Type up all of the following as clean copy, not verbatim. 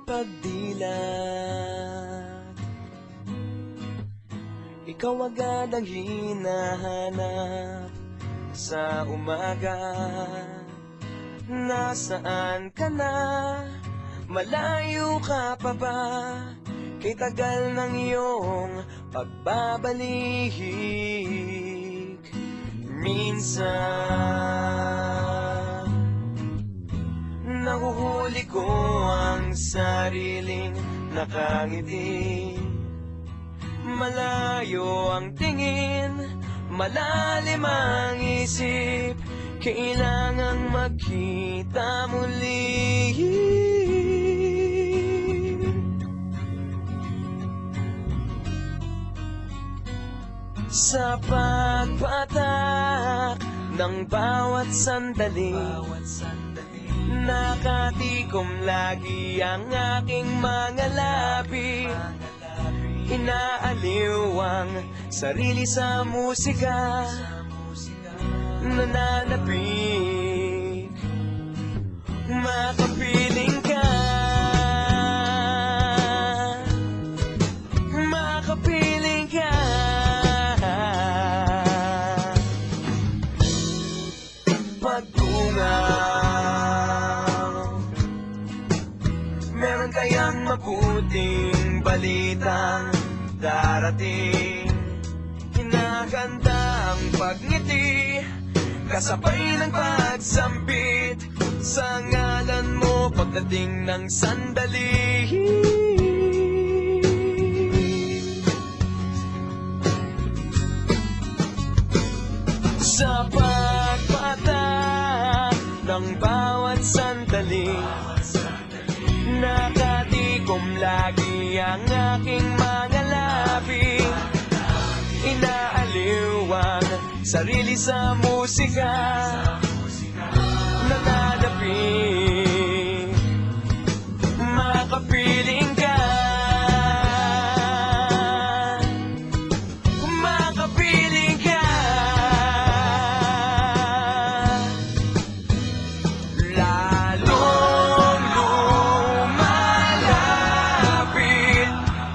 pagdilat. Ikaw agad ang hinahanap sa umaga. Nasaan ka na? Malayo ka pa ba? Kay tagal ng iyong pagbabalik. Minsan nahuhuli ko ang sariling nakangiti. Malayo ang tingin, malalim ang isip. Kailangang magkita muli. Sa pagpatak ng bawat sandali, nakatikom lagi ang aking mga labi. Inaaliw ang sarili sa musika, nananapik, makapiling ka, makapiling ka. Pag-ungaw, meron kayang mabuting balitang darating. Hinaganda ang pagngiti, kasabay ng pagsampit sa ngalan mo pagdating ng sandali. Sa pagpatak ng bawat sandali, nakatikom lagi ang aking mga labi. Inaaliw ang sarili sa musika, nananapik, makapiling ka, makapiling ka. Lalong lumalapit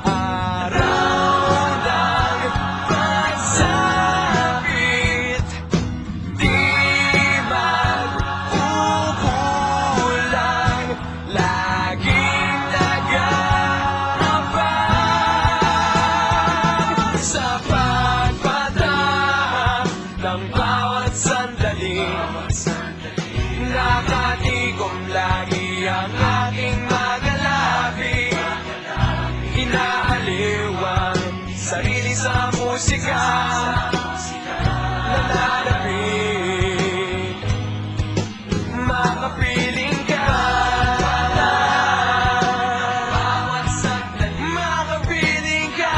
araw ng pagsapit, di magkukulang, laging nag-aabang. Sa pagpatak ng bawat sandali, nakatikom lagi ang aking mga labi. Inaaliw ang sarili sa musika, nananapik, makapiling ka, makapiling ka,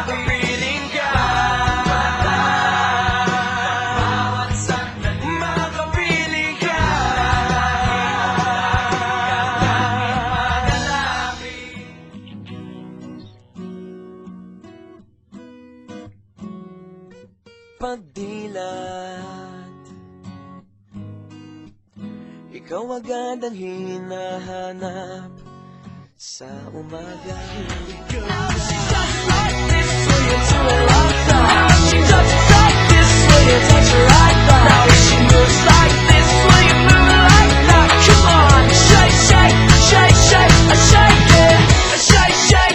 makapiling ka, makapiling ka. Pagdilat, ikaw agad ang hinahanap sa umaga. Ikaw